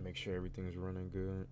make sure everything's running good.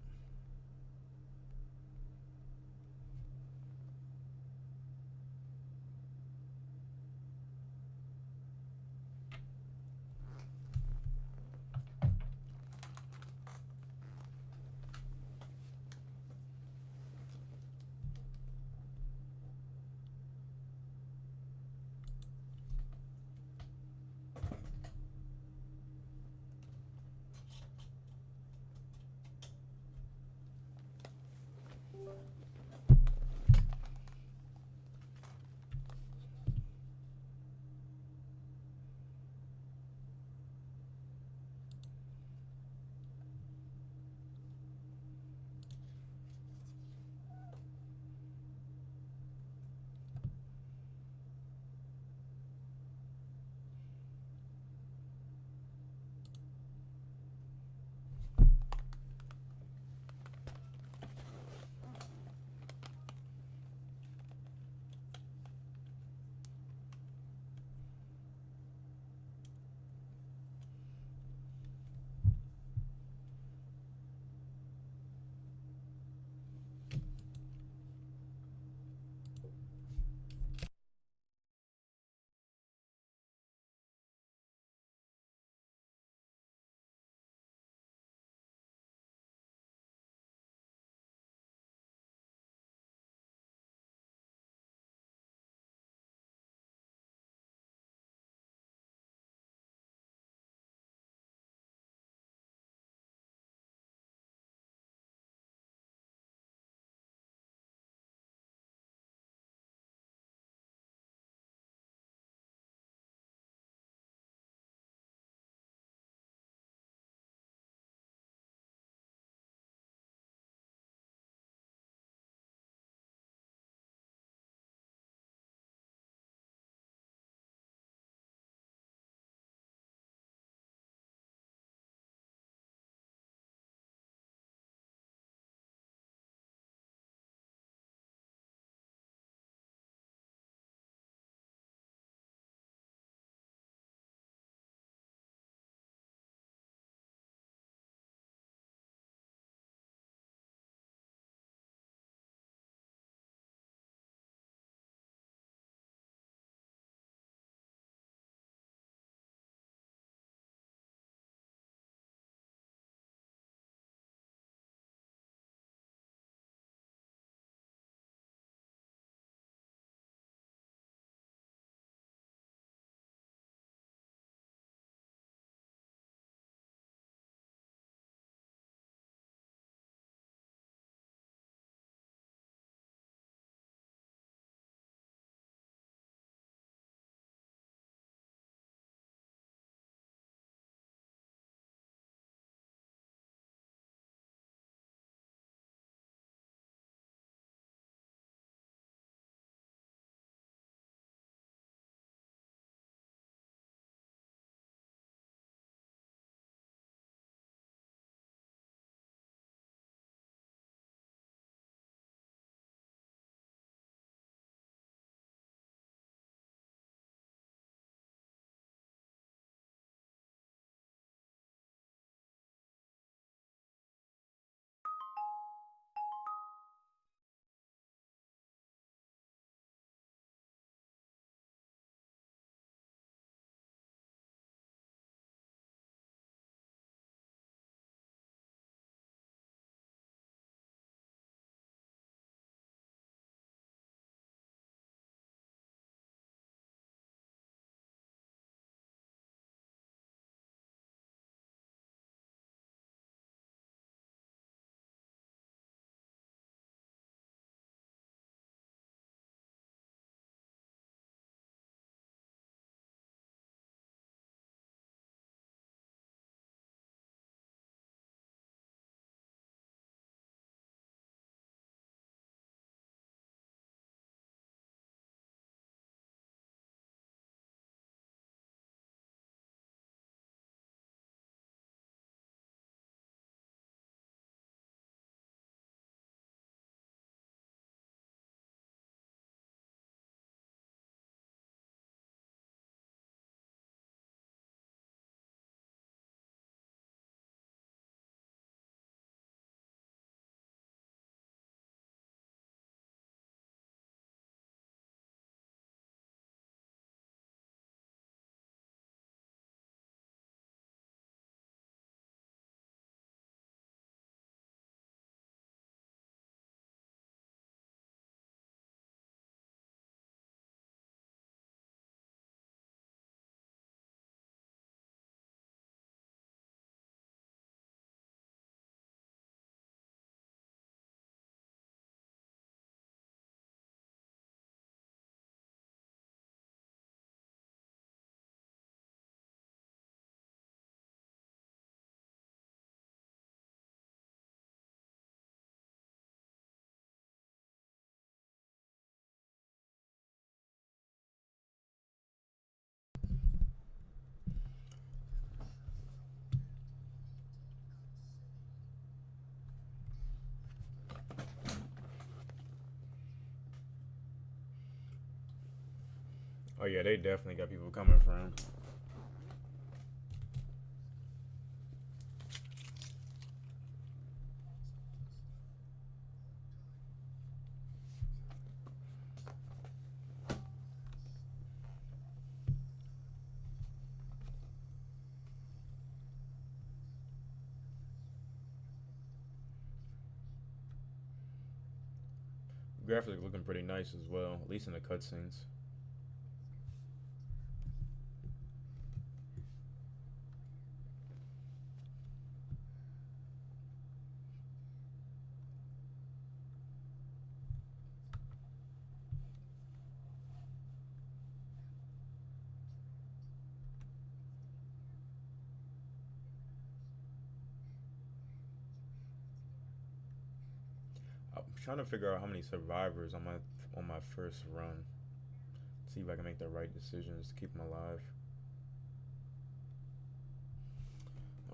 Oh yeah, they definitely got people coming from. Graphics looking pretty nice as well, at least in the cutscenes. I'm trying to figure out how many survivors on my first run. See if I can make the right decisions to keep them alive.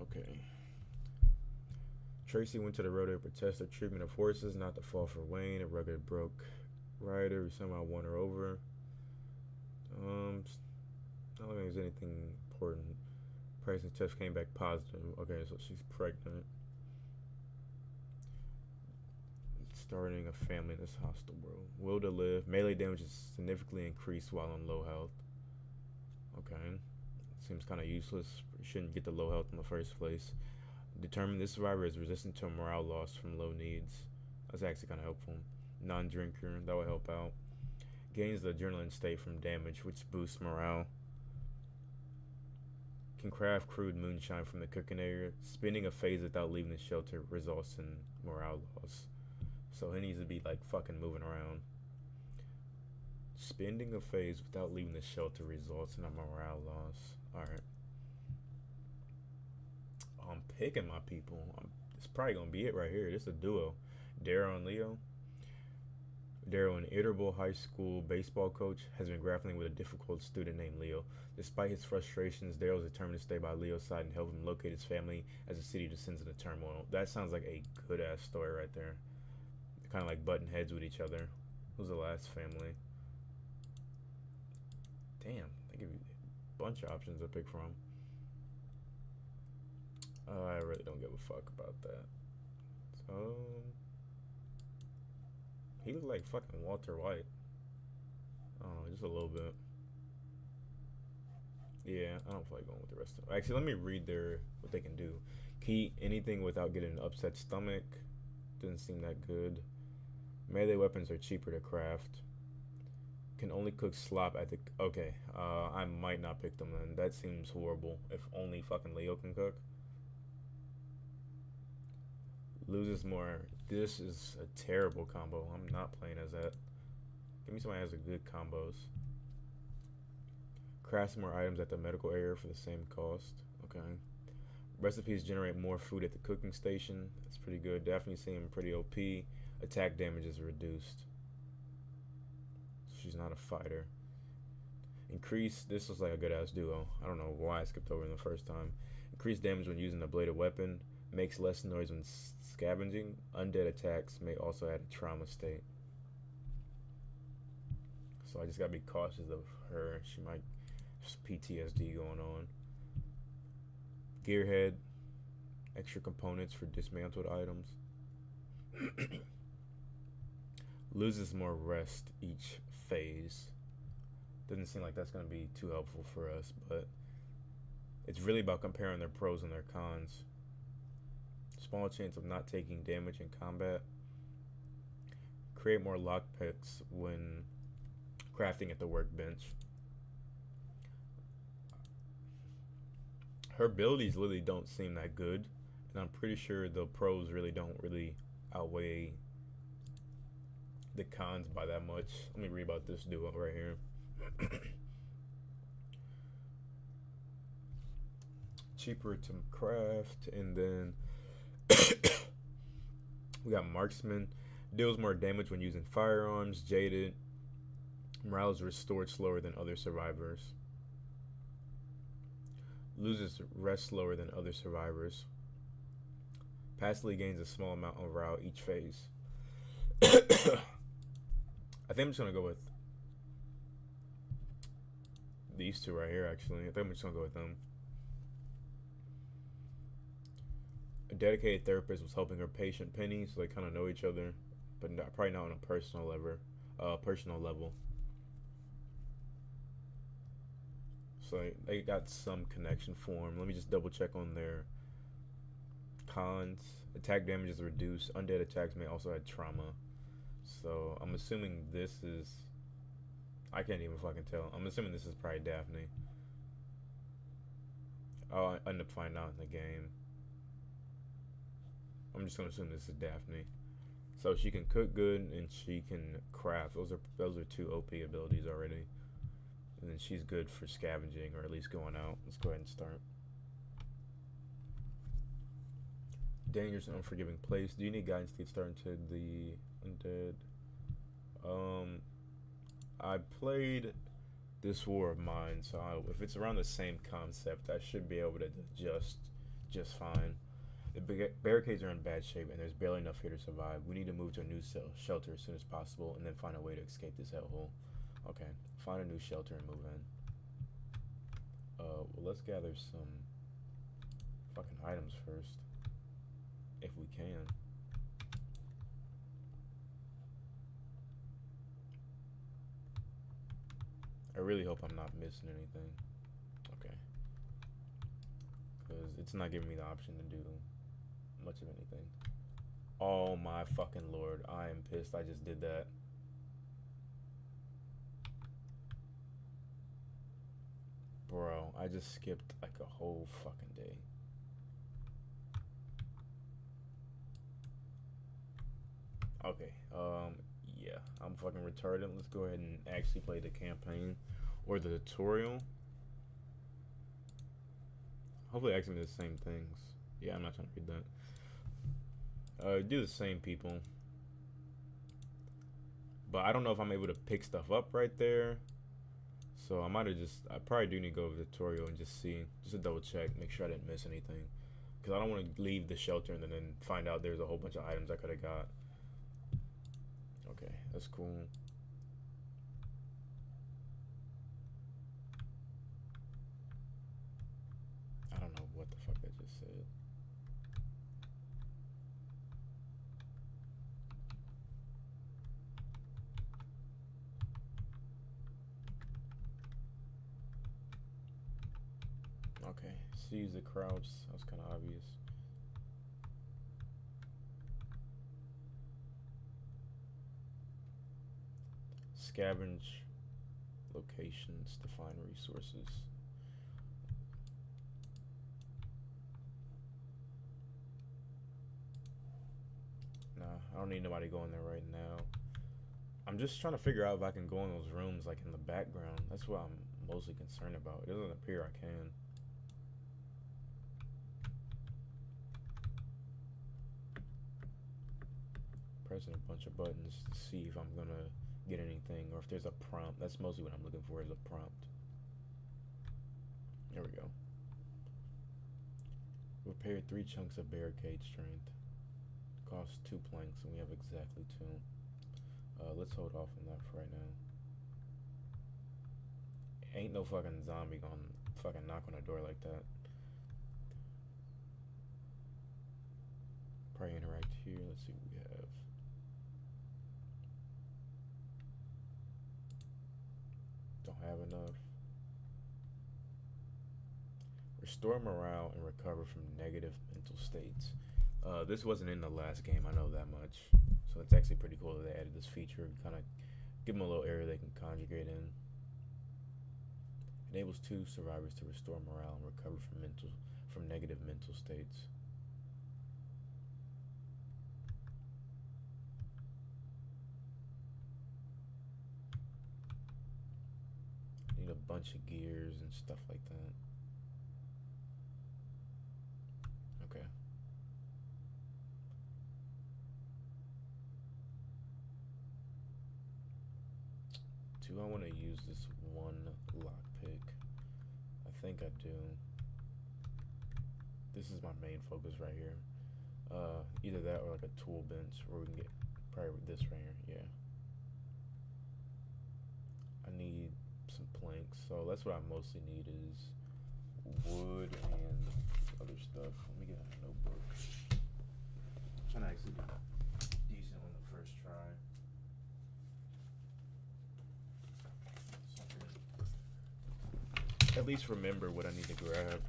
Okay. Tracy went to the rodeo to protest the treatment of horses, not to fall for Wayne, a rugged broke rider who somehow won her over. Um, I don't think there's anything important. Pregnancy test came back positive. Okay, so she's pregnant. Starting a family in this hostile world. Will to live. Melee damage is significantly increased while on low health. Okay. Seems kind of useless. You shouldn't get the low health in the first place. Determine this survivor is resistant to morale loss from low needs. That's actually kind of helpful. Non-drinker. That will help out. Gains the adrenaline state from damage, which boosts morale. Can craft crude moonshine from the cooking area. Spending a phase without leaving the shelter results in morale loss. So he needs to be like fucking moving around. Spending a phase without leaving the shelter results in a morale loss. Alright. Oh, I'm picking my people. It's probably gonna be it right here. This is a duo. Daryl and Leo. Daryl, an Iterable High School baseball coach, has been grappling with a difficult student named Leo. Despite his frustrations, Daryl is determined to stay by Leo's side and help him locate his family as the city descends into turmoil. That sounds like a good ass story right there. They're kind of like butting heads with each other. Who's the last family? Damn, they give you a bunch of options to pick from. I really don't give a fuck about that. So he looked like fucking Walter White. Oh, just a little bit. Yeah, I don't feel like going with the rest of them. Actually, let me read their what they can do. Can eat anything without getting an upset stomach. Doesn't seem that good. Melee weapons are cheaper to craft. Can only cook slop at the. Okay, I might not pick them then. That seems horrible. If only fucking Leo can cook. Loses more. This is a terrible combo. I'm not playing as that. Give me somebody who has a good combos. Craft more items at the medical area for the same cost. Okay. Recipes generate more food at the cooking station. That's pretty good. Definitely seem pretty OP. Attack damage is reduced. She's not a fighter. Increase. This looks like a good ass duo. I don't know why I skipped over in the first time. Increase damage when using a bladed weapon. Makes less noise when scavenging. Undead attacks may also add a trauma state. So I just gotta be cautious of her. She might have PTSD going on. Gearhead. Extra components for dismantled items. Loses more rest each phase. Doesn't seem like that's going to be too helpful for us, but it's really about comparing their pros and their cons. Small chance of not taking damage in combat. Create more lockpicks when crafting at the workbench. Her abilities really don't seem that good, and I'm pretty sure the pros really don't really outweigh the cons by that much. Let me read about this duo right here. Cheaper to craft, and then we got Marksman. Deals more damage when using firearms. Jaded. Morale is restored slower than other survivors. Loses rest slower than other survivors. Passively gains a small amount of morale each phase. I think I'm just gonna go with These two right here, actually. I think I'm just gonna go with them. A dedicated therapist was helping her patient Penny, so they kind of know each other, but probably not on a personal level. Personal level. So they got some connection formed. Let me just double check on their cons. Attack damage is reduced. Undead attacks may also add trauma. So I'm assuming this is. I can't even fucking tell. I'm assuming this is probably Daphne. I'll end up finding out in the game. I'm just gonna assume this is Daphne. So she can cook good and she can craft. Those are two OP abilities already. And then she's good for scavenging or at least going out. Let's go ahead and start. Dangerous and unforgiving place. Do you need guidance to get started into the undead? I played this War of Mine, so if it's around the same concept, I should be able to adjust just fine. The barricades are in bad shape, and there's barely enough here to survive. We need to move to a new shelter as soon as possible, and then find a way to escape this hellhole. Okay, find a new shelter and move in. Well, let's gather some fucking items first, if we can. I really hope I'm not missing anything. Okay. Because it's not giving me the option to do much of anything. Oh my fucking lord. I am pissed I just did that. Bro, I just skipped like a whole fucking day. Okay, yeah, I'm fucking retarded. Let's go ahead and actually play the campaign or the tutorial. Hopefully asking me the same things. Yeah, I'm not trying to read that. Do the same people. But I don't know if I'm able to pick stuff up right there. So I probably do need to go over the tutorial and just see, just to double check, make sure I didn't miss anything. Because I don't want to leave the shelter and then find out there's a whole bunch of items I could have got. Okay, that's cool. I don't know what the fuck I just said. Okay, seize the crouch. That's kind of obvious. Scavenge locations to find resources. Nah, I don't need nobody going there right now. I'm just trying to figure out if I can go in those rooms like in the background. That's what I'm mostly concerned about. It doesn't appear I can. Pressing a bunch of buttons to see if I'm gonna get anything or if there's a prompt. That's mostly what I'm looking for, is a prompt. There we go. Repair 3 chunks of barricade strength. Costs 2 planks and we have exactly 2. Let's hold off on that for right now. Ain't no fucking zombie gonna fucking knock on a door like that. Probably interact here. Let's see what we have. Don't have enough. Restore morale and recover from negative mental states. This wasn't in the last game, I know that much. So it's actually pretty cool that they added this feature. Kind of give them a little area they can conjugate in. Enables 2 survivors to restore morale and recover from negative mental states. Need a bunch of gears and stuff like that. Okay. Do I want to use this one lockpick? I think I do. This is my main focus right here. Either that or like a tool bench where we can get probably this right here. Yeah. I need some planks. So that's what I mostly need is wood and other stuff. Let me get a notebook. I'm trying to actually do decent on the first try. So I can at least remember what I need to grab.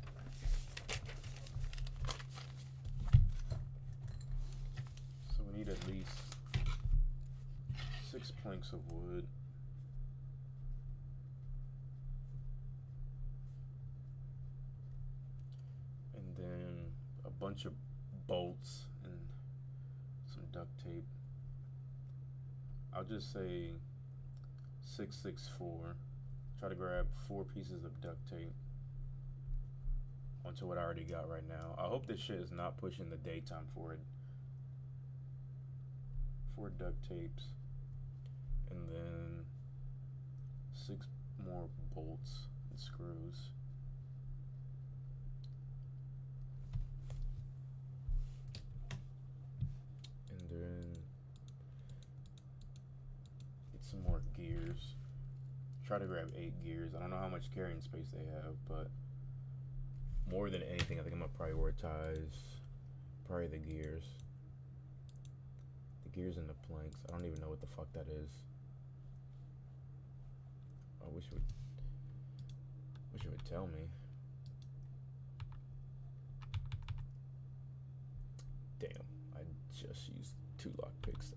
So we need at least 6 planks of wood. And then a bunch of bolts and some duct tape. I'll just say 664. Try to grab 4 pieces of duct tape onto what I already got right now. I hope this shit is not pushing the daytime for it. 4 duct tapes, and then 6 more bolts and screws. And then get some more gears. Try to grab 8 gears. I don't know how much carrying space they have, but more than anything, I think I'm gonna prioritize probably the gears. The gears and the planks. I don't even know what the fuck that is. I wish it would tell me. Damn, I just used 2 lockpicks.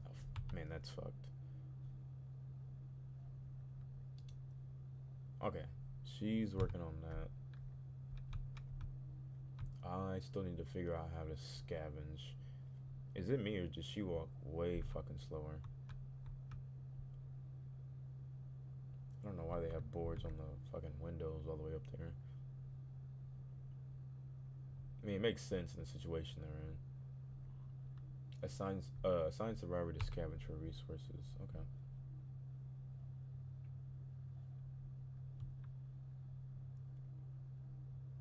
Man, that's fucked. Okay, she's working on that. I still need to figure out how to scavenge. Is it me or does she walk way fucking slower? I don't know why they have boards on the fucking windows all the way up there. I mean, it makes sense in the situation they're in. Assign survivor to scavenge for resources. Okay.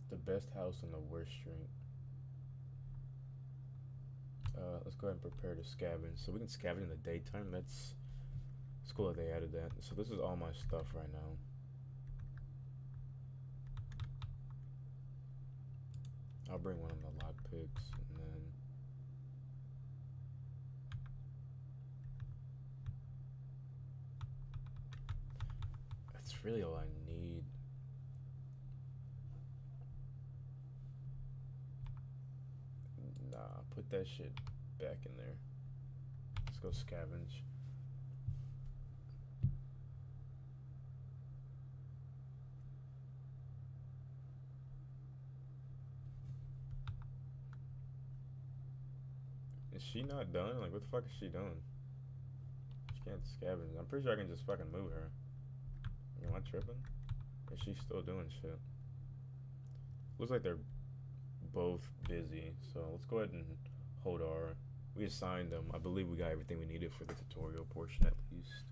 The best house on the worst street. Let's go ahead and prepare to scavenge. So we can scavenge in the daytime. It's cool that they added that. So this is all my stuff right now. I'll bring one of the lockpicks and then that's really all I need. Nah, put that shit back in there. Let's go scavenge. Is she not done? Like, what the fuck is she doing? She can't scavenge. I'm pretty sure I can just fucking move her. Am I tripping? Is she still doing shit? Looks like they're both busy, so let's go ahead and hold our. We assigned them. I believe we got everything we needed for the tutorial portion at least.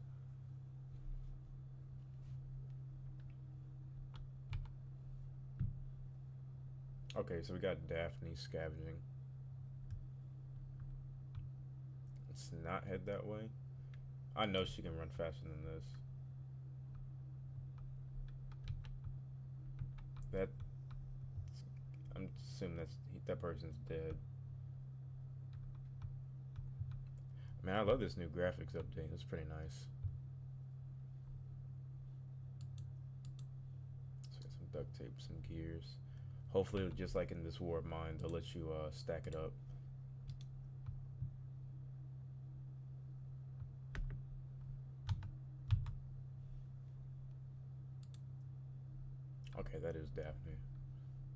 Okay, so we got Daphne scavenging. Let's not head that way. I know she can run faster than this. That I'm assuming that person's dead. Man, I love this new graphics update. It's pretty nice. So got some duct tape, some gears. Hopefully, just like in this War of Mine, they'll let you stack it up. Okay, that is Daphne.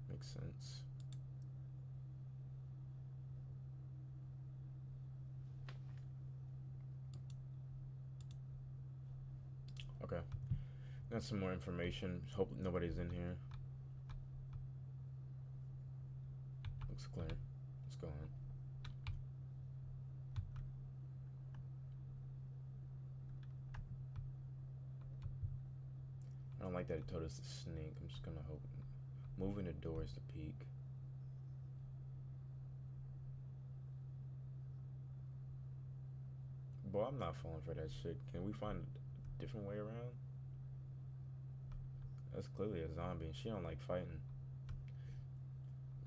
Makes sense. Okay. Got some more information. Hope nobody's in here. Looks clear. Let's go on. I don't like that it told us to sneak. I'm just gonna hope. Moving the doors to peek. Boy, I'm not falling for that shit. Can we find a different way around? That's clearly a zombie, and she don't like fighting.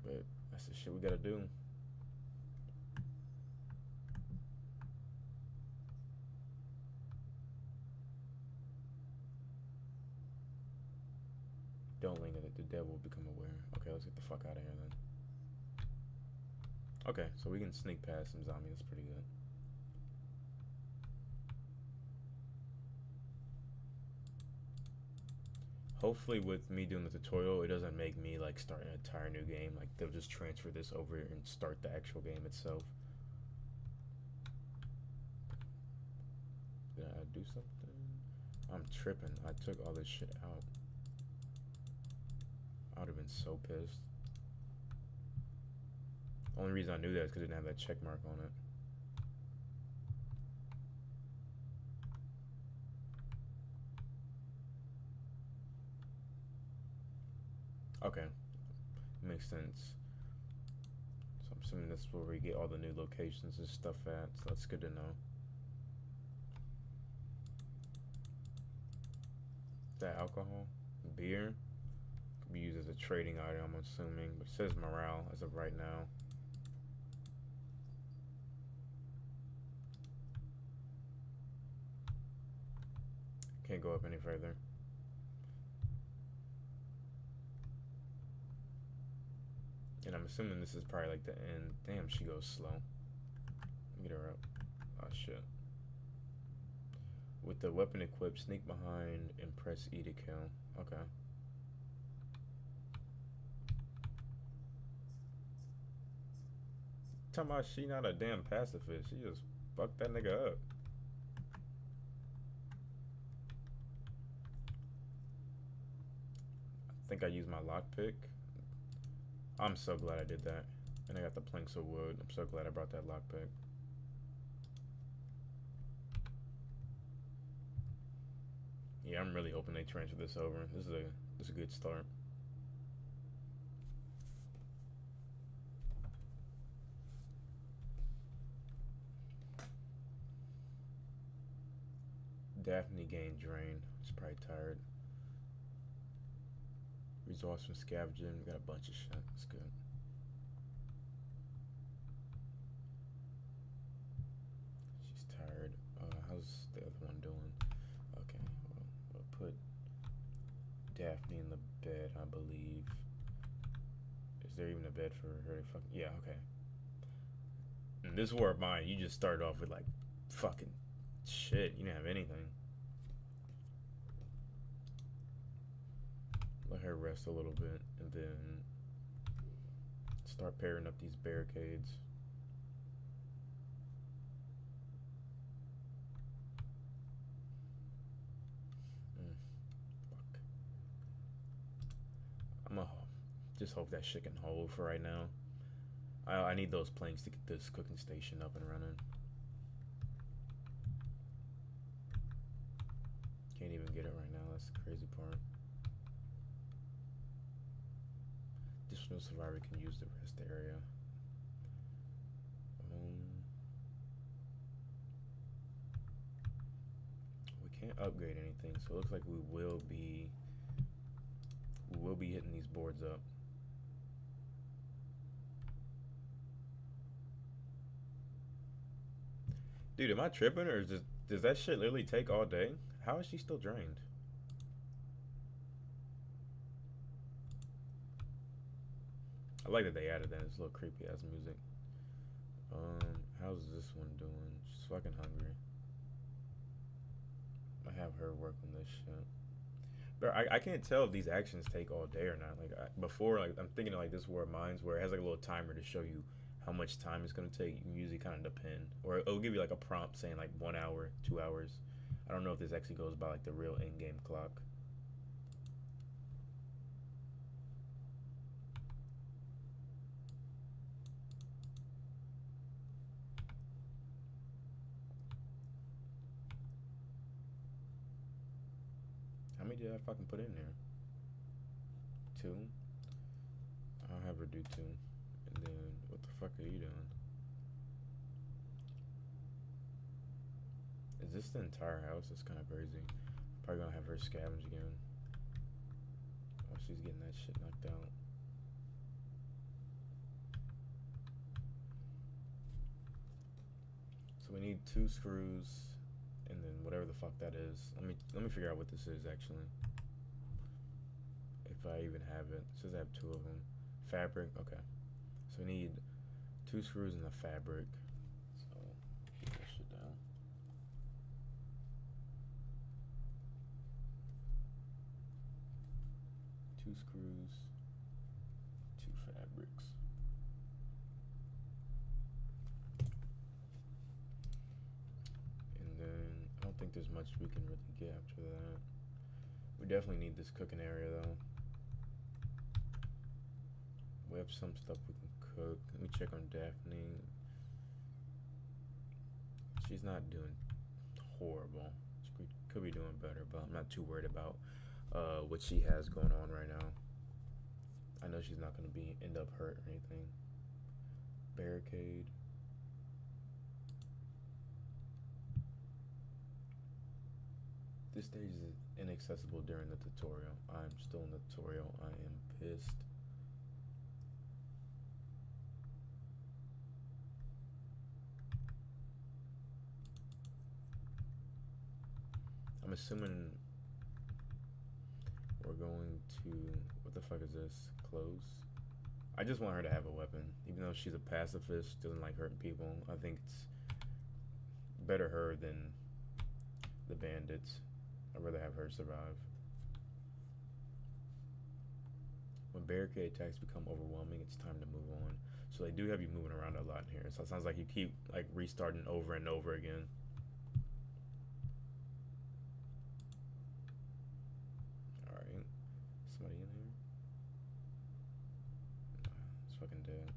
But that's the shit we gotta do. Don't linger that the devil will become aware. Okay, let's get the fuck out of here then. Okay, so we can sneak past some zombies. That's pretty good. Hopefully with me doing the tutorial, it doesn't make me like start an entire new game. Like they'll just transfer this over and start the actual game itself. Did I do something? I'm tripping. I took all this shit out. I would have been so pissed. Only reason I knew that is because it didn't have that check mark on it. Okay, makes sense. So I'm assuming this is where we get all the new locations and stuff at, so that's good to know. Is that alcohol? Beer? Could be used as a trading item, I'm assuming, but it says morale as of right now. Can't go up any further. And I'm assuming this is probably like the end. Damn, she goes slow. Get her up. Oh shit. With the weapon equipped, sneak behind and press E to kill. Okay. Talking about she not a damn pacifist. She just fucked that nigga up. I think I used my lockpick. I'm so glad I did that. And I got the planks of wood. I'm so glad I brought that lockpick. Yeah, I'm really hoping they transfer this over. This is a good start. Daphne gained drain. She's probably tired. Resource from scavenging. We got a bunch of shit. That's good. She's tired. How's the other one doing? Okay, well, we'll put Daphne in the bed, I believe. Is there even a bed for her to fucking... Yeah, okay. In this war of mine, you just start off with like fucking shit. You didn't have anything. Let her rest a little bit and then start pairing up these barricades. Fuck. I'm gonna just hope that shit can hold for right now. I need those planks to get this cooking station up and running. Can't even get it right now. That's the crazy part. Additional survivor can use the rest area. We can't upgrade anything, so it looks like we will be hitting these boards up. Dude, am I tripping, or does that shit literally take all day? How is she still drained? I like that they added that. It's a little creepy ass music. How's this one doing? She's fucking hungry. I have her work on this shit. But I can't tell if these actions take all day or not. Like before, like I'm thinking of like this War of Mines where it has like a little timer to show you how much time it's gonna take. You usually kind of depend, or it'll give you like a prompt saying like 1 hour, 2 hours. I don't know if this actually goes by like the real in-game clock. How many did I fucking put in there? 2? I'll have her do 2. And then, what the fuck are you doing? Is this the entire house? That's kind of crazy. Probably gonna have her scavenge again. she's getting that shit knocked out. So we need 2 screws, and then whatever the fuck that is. Let me figure out what this is actually. If I even have it. It says I have 2 of them. Fabric. Okay. So we need 2 screws in the fabric. So keep that shit down. Two screws, 2 fabrics. And then I don't think there's much we can really get after that. We definitely need this cooking area though. We have some stuff we can cook. Let me check on Daphne. She's not doing horrible. She could be doing better, but I'm not too worried about what she has going on right now. I know she's not going to end up hurt or anything. Barricade. This stage is inaccessible during the tutorial. I'm still in the tutorial. I am pissed. I'm assuming we're going to, what the fuck is this? Close? I just want her to have a weapon. Even though she's a pacifist, doesn't like hurting people. I think it's better her than the bandits. I'd rather have her survive. When barricade attacks become overwhelming, it's time to move on. So they do have you moving around a lot here. So it sounds like you keep like restarting over and over again. Alright. Somebody in here? Nah, it's fucking dead.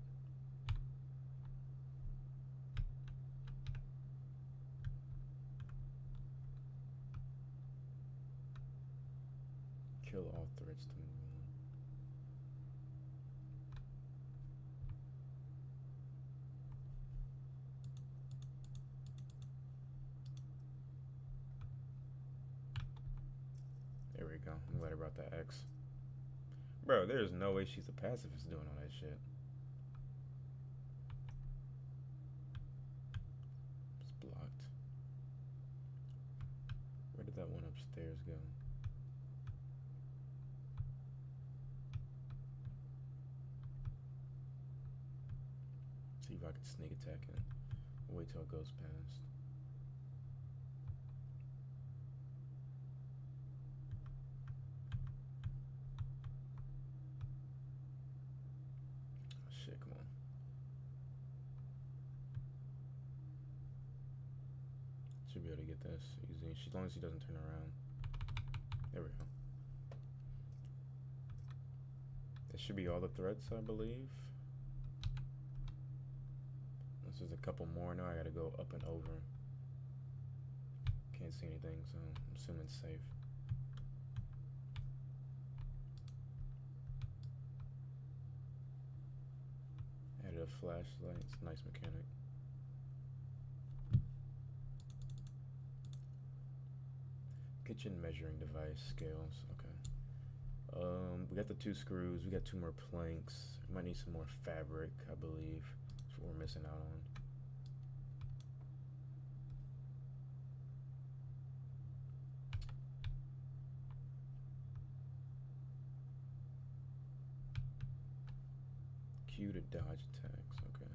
Kill all threats to move on. There we go. I'm glad I brought that X. Bro, there's no way she's a pacifist doing all that shit. It's blocked. Where did that one upstairs go? See if I can sneak attack it. Wait till it goes past. Oh, shit, come on. Should be able to get this easy. As long as she doesn't turn around. There we go. This should be all the threats, I believe. There's a couple more now. I gotta go up and over. Can't see anything, so I'm assuming it's safe. Added a flashlight. It's a nice mechanic. Kitchen measuring device scales. Okay. We got the 2 screws. We got 2 more planks. Might need some more fabric, I believe. That's what we're missing out on. Q to dodge attacks. Okay.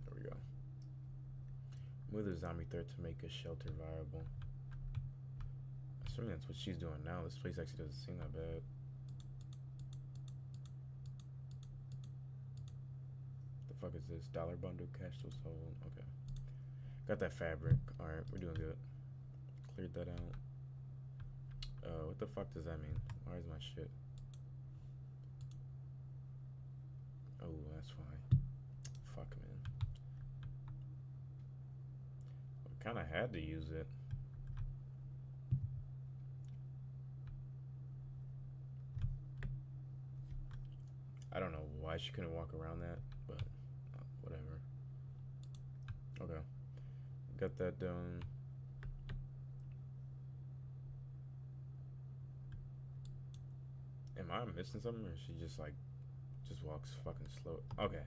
There we go. Move the zombie threat to make a shelter viable. Assuming that's what she's doing now. This place actually doesn't seem that bad. The fuck is this? Dollar bundle, cash to sold. Okay. Got that fabric. Alright, we're doing good. Cleared that out. What the fuck does that mean? Why is my shit? Oh, that's why. Fuck, man. I kinda had to use it. I don't know why she couldn't walk around that, but cut that down. Am I missing something, or she just like just walks fucking slow? Okay,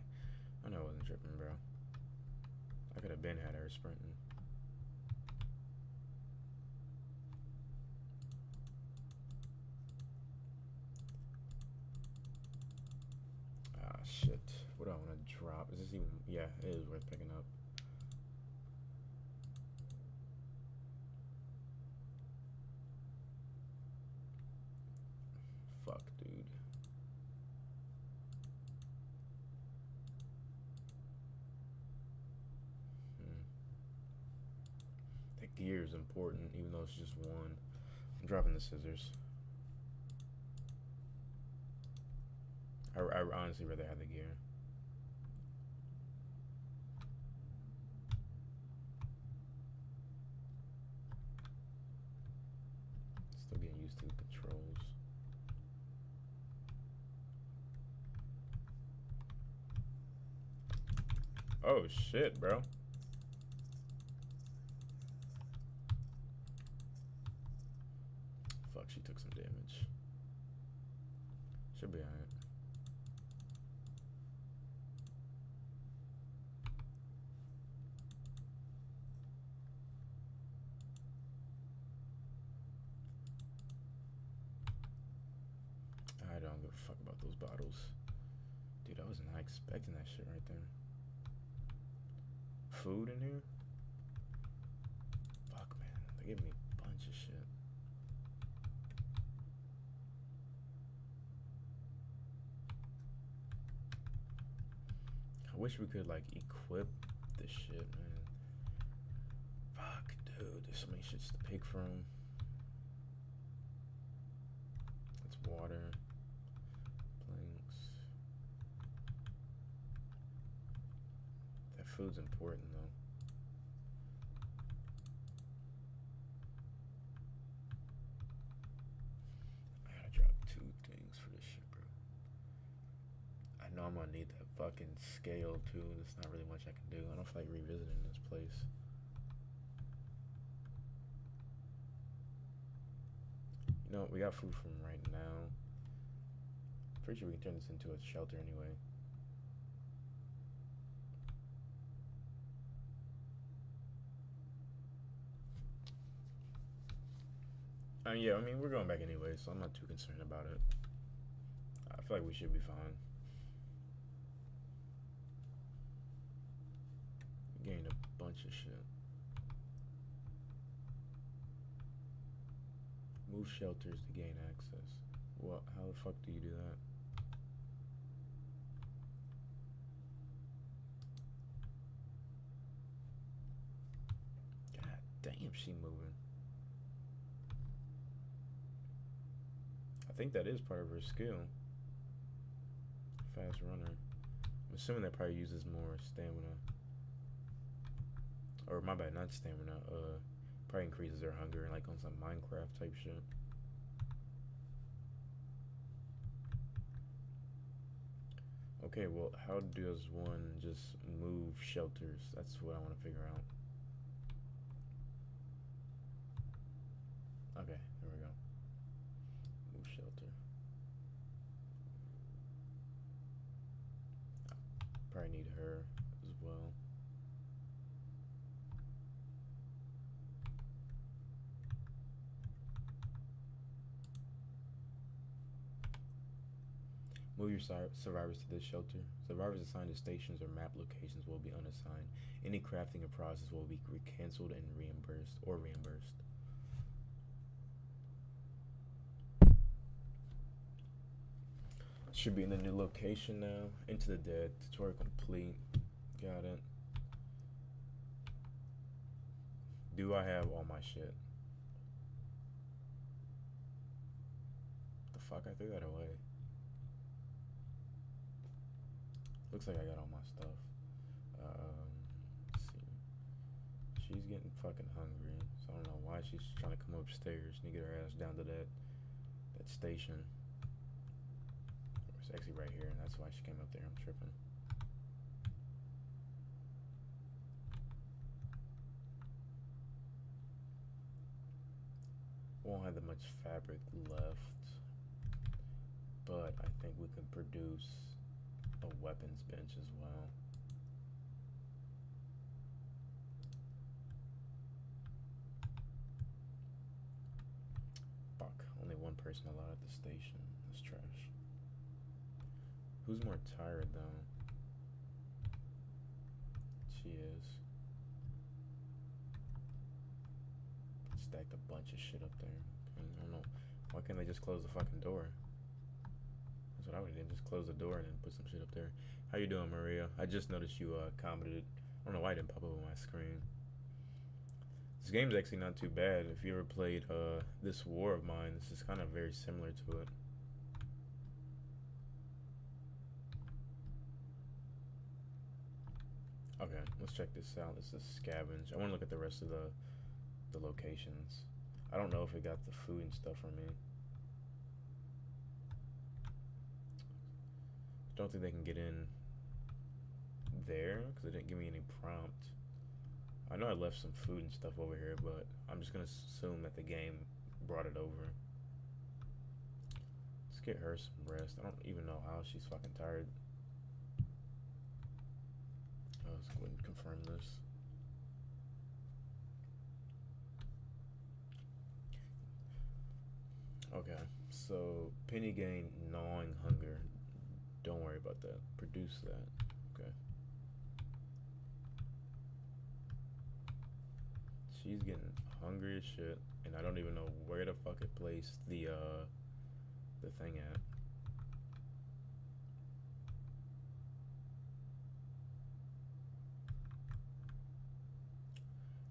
I know I wasn't tripping, bro. I could have been had her sprinting. Ah, shit. What do I want to drop? Is this even... Yeah, it is worth picking up. Fuck, dude. That gear is important, even though it's just one. I'm dropping the scissors. I honestly rather have the gear. Still getting used to the controls. Oh shit, bro. Fuck, she took some damage. Should be alright. I don't give a fuck about those bottles. Dude, I was not expecting that shit right there. Food in here? Fuck, man. They gave me a bunch of shit. I wish we could, like, equip this shit, man. Fuck, dude. There's so many shits to pick from. It's water. Planks. That food's important, though. I gotta drop 2 things for this shit, bro. I know I'm gonna need that fucking scale, too. There's not really much I can do. I don't feel like revisiting this place. You know, we got food from right now. Pretty sure we can turn this into a shelter anyway. Yeah, I mean, we're going back anyway, so I'm not too concerned about it. I feel like we should be fine. We gained a bunch of shit. Move shelters to gain access. What? How the fuck do you do that? God damn, she moving. I think that is part of her skill. Fast runner. I'm assuming that probably uses more stamina. Or my bad, not stamina. Probably increases their hunger, like on some Minecraft type shit. Okay, well, how does one just move shelters? That's what I want to figure out. Okay, there we go. Move shelter. Probably need her as well. Move your survivors to this shelter. Survivors assigned to stations or map locations will be unassigned. Any crafting or process will be cancelled and reimbursed. Should be in the new location now. Into the Dead. Tutorial complete. Got it. Do I have all my shit? The fuck? I threw that away. Looks like I got all my stuff. Let's see. She's getting fucking hungry, so I don't know why she's trying to come upstairs and get her ass down to that station. It's actually right here, and that's why she came up there. I'm tripping. Won't have that much fabric left, but I think we can produce a weapons bench as well. Fuck, only one person allowed at the station. That's trash. Who's more tired though? She is. Stacked a bunch of shit up there. I don't know. Why can't they just close the fucking door? That's what I would do. Just close the door and then put some shit up there. How you doing, Maria? I just noticed you commented. I don't know why it didn't pop up on my screen. This game's actually not too bad. If you ever played This War of Mine, this is kind of very similar to it. Okay, let's check this out. This is scavenge. I want to look at the rest of the locations. I don't know if it got the food and stuff for me. Don't think they can get in there because it didn't give me any prompt. I know I left some food and stuff over here, but I'm just gonna assume that the game brought it over. Let's get her some rest. I don't even know how she's fucking tired. Let's go ahead and confirm this. Okay, so Penny gained gnawing hunger. Don't worry about that. Produce that. Okay. She's getting hungry as shit, and I don't even know where the fuck it placed the thing at.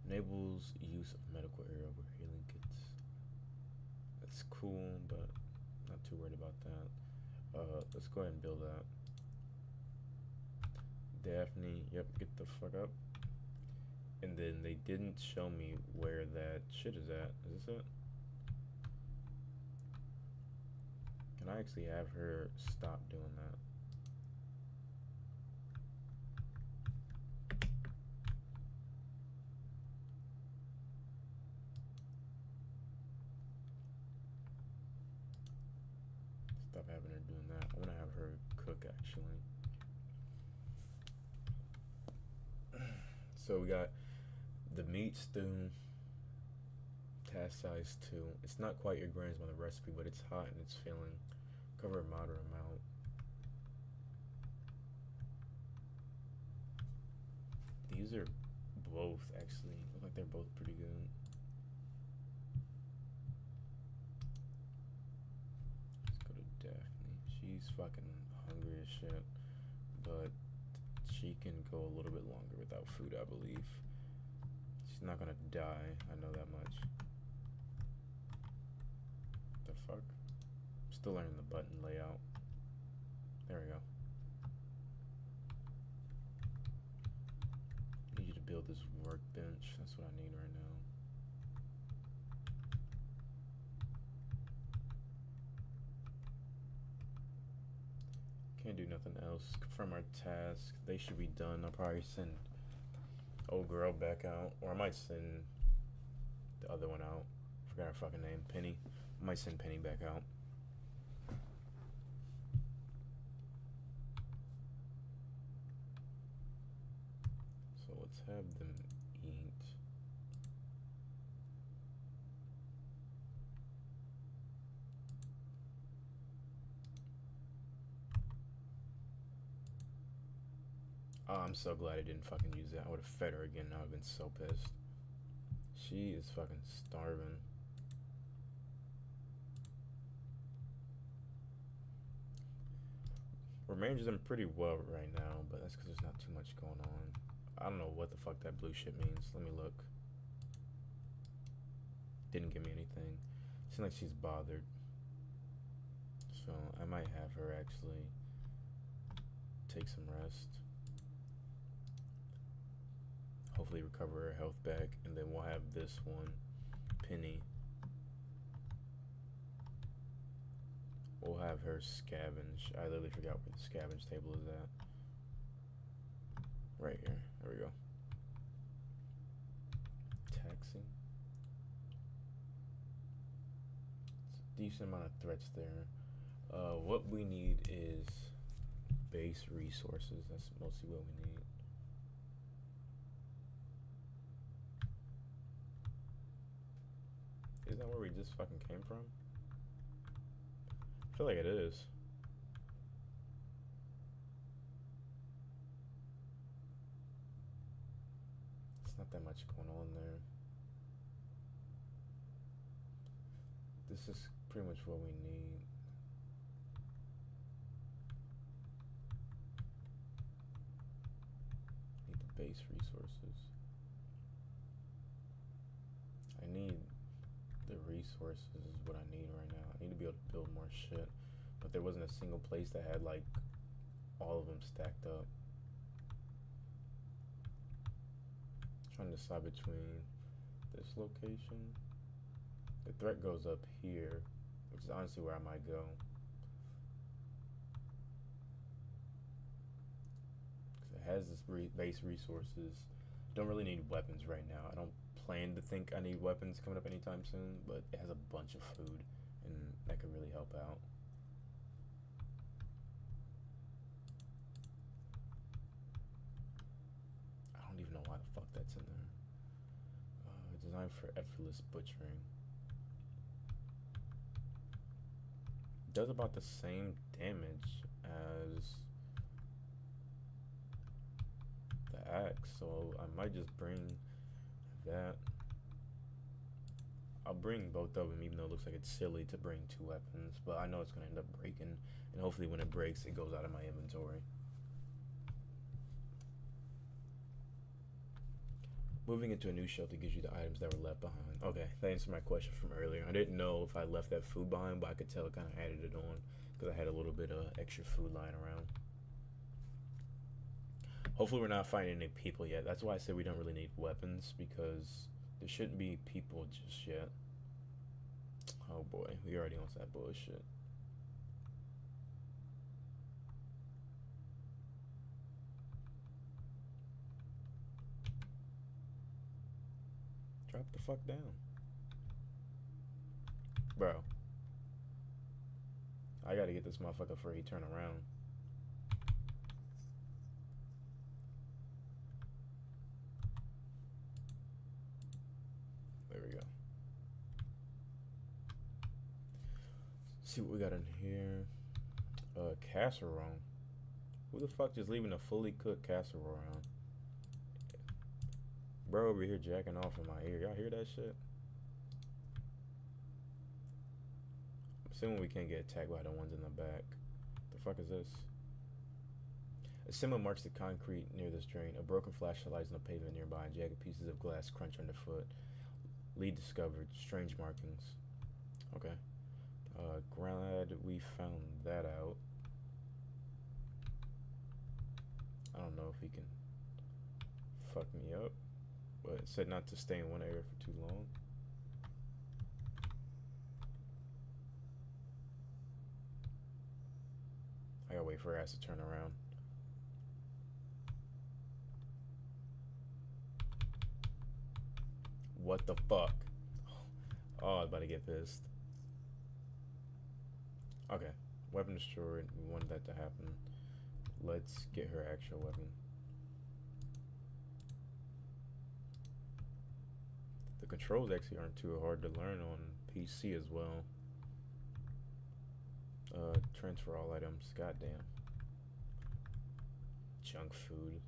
Enables use of medical area over healing kits. That's cool, but not too worried about that. Let's go ahead and build that. Daphne, yep, get the fuck up. And then they didn't show me where that shit is at. Is this it? Can I actually have her stop doing that? Stop having her doing that. I want to have her cook actually. So we got the meat stew, task size 2. It's not quite your grams on the recipe, but it's hot and it's filling. Cover a moderate amount. These are both actually, look like they're both pretty good. Let's go to Daphne. She's fucking hungry as shit, but she can go a little bit longer without food, I believe. She's not gonna die, I know that much. The fuck? Still learning the button layout. There we go. Need you to build this workbench. That's what I need right now. Can't do nothing else. Confirm our task. They should be done. I'll probably send old girl back out, or I might send the other one out. Forgot her fucking name. Penny. I might send Penny back out. So let's have them eat. Oh, I'm so glad I didn't fucking use that. I would have fed her again. Now I've been so pissed. She is fucking starving. We're managing them pretty well right now, but that's because there's not too much going on. I don't know what the fuck that blue shit means. Let me look. Didn't give me anything. Seems like she's bothered. So I might have her actually take some rest. Hopefully recover her health back, and then we'll have this one, Penny. We'll have her scavenge. I literally forgot where the scavenge table is at. Right here. There we go. Taxing. decent amount of threats there. What we need is base resources. That's mostly what we need. Isn't that where we just fucking came from? I feel like it is. It's not that much going on there. This is pretty much what we need. Need the base resources. I need the resources is what I need right now. I need to be able to build more shit. But there wasn't a single place that had like all of them stacked up. Trying to decide between this location. The threat goes up here, which is honestly where I might go. Because it has this base resources. Don't really need weapons right now. I don't plan to think I need weapons coming up anytime soon, but it has a bunch of food, and that could really help out. I don't even know why the fuck that's in there. Designed for effortless butchering. Does about the same damage as the axe, so I might just bring that. I'll bring both of them, even though it looks like it's silly to bring two weapons, but I know it's going to end up breaking, and hopefully when it breaks, it goes out of my inventory. Moving into a new shelter gives you the items that were left behind. Okay, that answered my question from earlier. I didn't know if I left that food behind, but I could tell it kind of added it on because I had a little bit of extra food lying around. Hopefully we're not finding any people yet. That's why I said we don't really need weapons, because there shouldn't be people just yet. Oh boy, we already on that bullshit. Drop the fuck down. Bro. I gotta get this motherfucker before he turn around. There we go. See what we got in here. Casserole. Who the fuck just leaving a fully cooked casserole around? Bro over here jacking off in my ear. Y'all hear that shit? I'm assuming we can't get attacked by the ones in the back. The fuck is this? A symbol marks the concrete near this drain. A broken flashlight lies on the pavement nearby, and jagged pieces of glass crunch underfoot. Lead discovered. Strange markings. Okay. Glad we found that out. I don't know if he can fuck me up, but it said not to stay in one area for too long. I gotta wait for her ass to turn around. What the fuck? Oh, I was about to get pissed. Okay, weapon destroyed. We wanted that to happen. Let's get her actual weapon. The controls actually aren't too hard to learn on PC as well. Transfer all items. Goddamn. Junk food.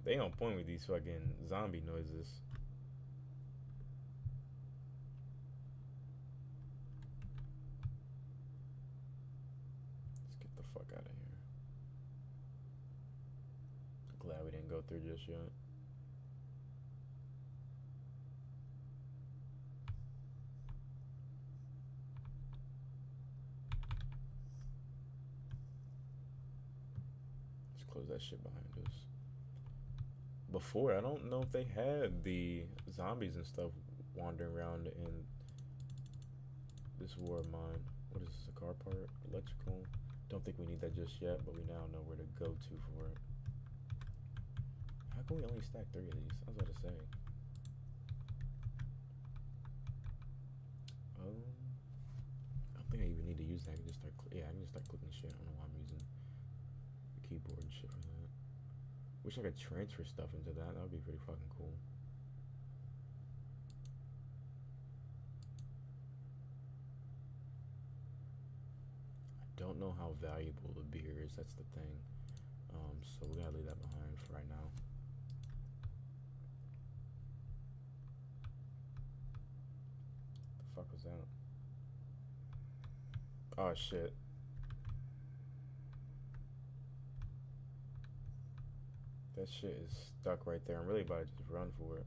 They on point with these fucking zombie noises. Let's get the fuck out of here. Glad we didn't go through just yet. Let's close that shit behind us. Before, I don't know if they had the zombies and stuff wandering around in this war of mine. What is this, a car part? Electrical? Don't think we need that just yet, but we now know where to go to for it. How can we only stack 3 of these? I was about to say. just start clicking shit. I don't know why I'm using the keyboard and shit for that. Wish I could transfer stuff into that. That would be pretty fucking cool. I don't know how valuable the beer is. That's the thing. So we gotta leave that behind for right now. The fuck was that? Oh shit. That shit is stuck right there. I'm really about to just run for it.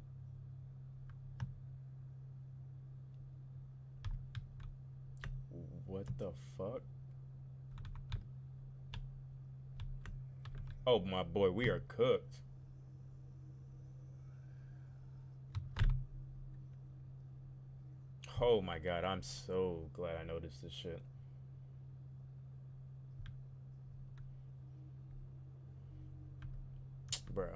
What the fuck? Oh my boy, we are cooked. Oh my god, I'm so glad I noticed this shit. Bro.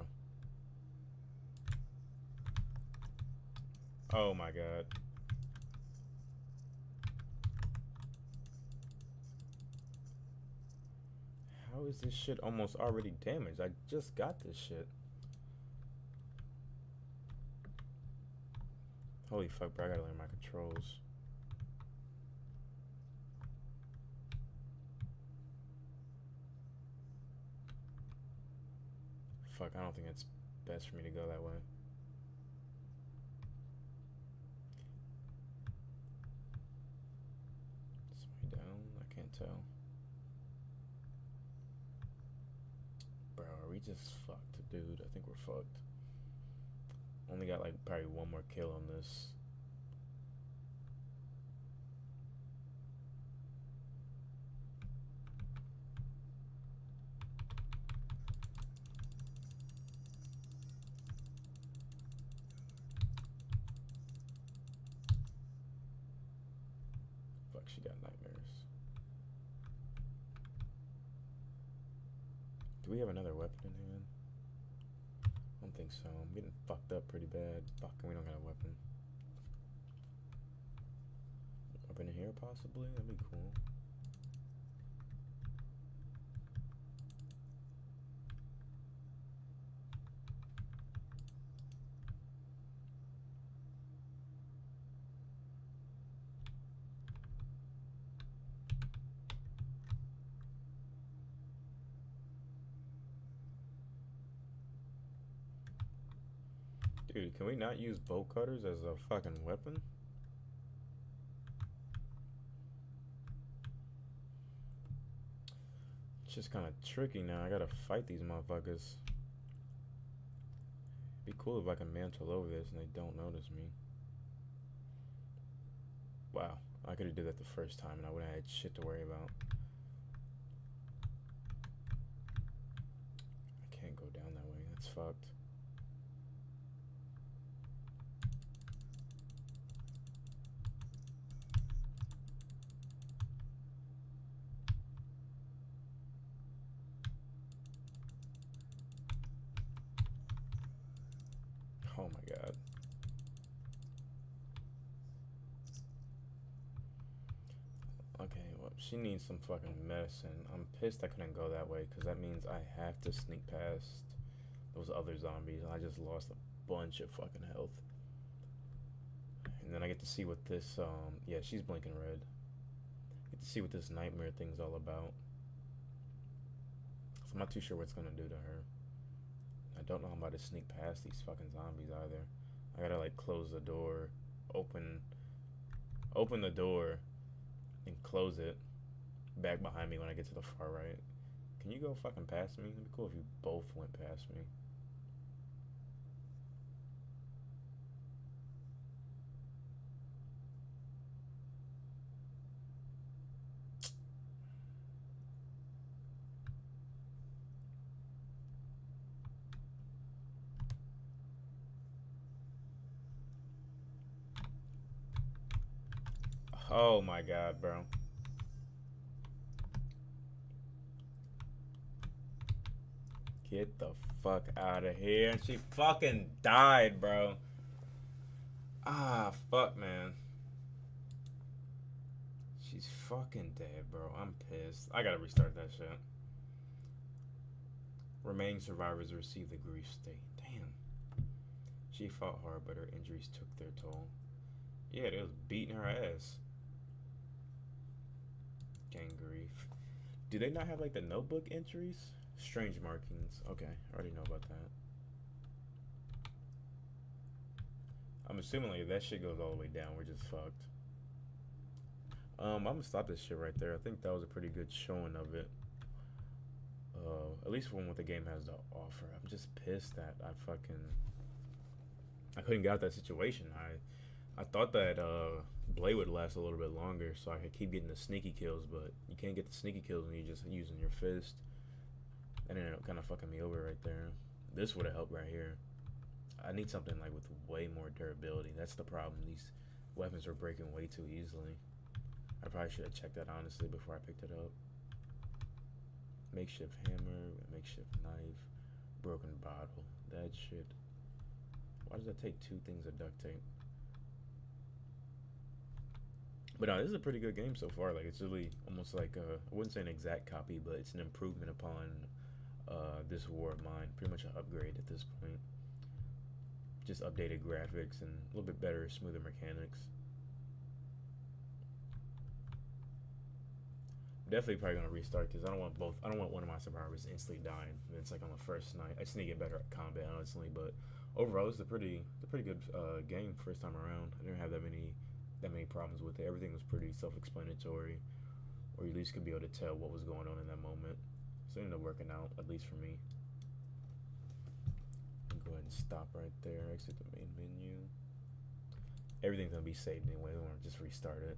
Oh my god. How is this shit almost already damaged? I just got this shit. Holy fuck, bro, I gotta learn my controls. Fuck, I don't think it's best for me to go that way. Somebody down? I can't tell. Bro, are we just fucked, dude? I think we're fucked. Only got like probably one more kill on this. Fuck, she got nightmares. Do we have another weapon in hand? I don't think so. I'm getting fucked up pretty bad. Fuck, we don't got a weapon. Weapon in here, possibly? That'd be cool. Dude, can we not use bolt cutters as a fucking weapon? It's just kind of tricky now. I gotta fight these motherfuckers. It'd be cool if I can mantle over this and they don't notice me. Wow, I could have did that the first time and I wouldn't have had shit to worry about. I can't go down that way. That's fucked. Oh my god. Okay, well, she needs some fucking medicine. I'm pissed I couldn't go that way, because that means I have to sneak past those other zombies, and I just lost a bunch of fucking health. And then I get to see what this, yeah, she's blinking red. Get to see what this nightmare thing's all about. So I'm not too sure what's gonna do to her. I don't know how I'm about to sneak past these fucking zombies either. I gotta like close the door, open the door, and close it back behind me when I get to the far right. Can you go fucking past me? It'd be cool if you both went past me. Oh my god, bro. Get the fuck out of here. And she fucking died, bro. Ah, fuck, man. She's fucking dead, bro. I'm pissed. I gotta restart that shit. Remaining survivors receive the grief state. Damn. She fought hard, but her injuries took their toll. Yeah, they was beating her ass. Gang grief. Do they not have like the notebook entries? Strange markings. Okay, I already know about that. I'm assuming like if that shit goes all the way down, we're just fucked. I'm gonna stop this shit right there. I think that was a pretty good showing of it. At least from what the game has to offer. I'm just pissed that I couldn't get out that situation. I thought that Blade would last a little bit longer, so I could keep getting the sneaky kills, but you can't get the sneaky kills when you're just using your fist. That ended up kind of fucking me over right there. This would have helped right here. I need something like with way more durability. That's the problem. These weapons are breaking way too easily. I probably should have checked that honestly before I picked it up. Makeshift hammer, makeshift knife, broken bottle. That shit. Why does that take 2 things of duct tape? But this is a pretty good game so far. Like it's really almost like I wouldn't say an exact copy, but it's an improvement upon this War of Mine. Pretty much an upgrade at this point. Just updated graphics and a little bit better, smoother mechanics. Definitely probably gonna restart this. I don't want both. I don't want one of my survivors instantly dying. It's like on the first night. I just need to get better at combat, honestly. But overall, it's a pretty good game first time around. I didn't have that many problems with it. Everything was pretty self-explanatory, or you at least could be able to tell what was going on in that moment. So it ended up working out, at least for me. Go ahead and stop right there. Exit the main menu. Everything's gonna be saved anyway. I want to just restart it.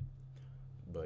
But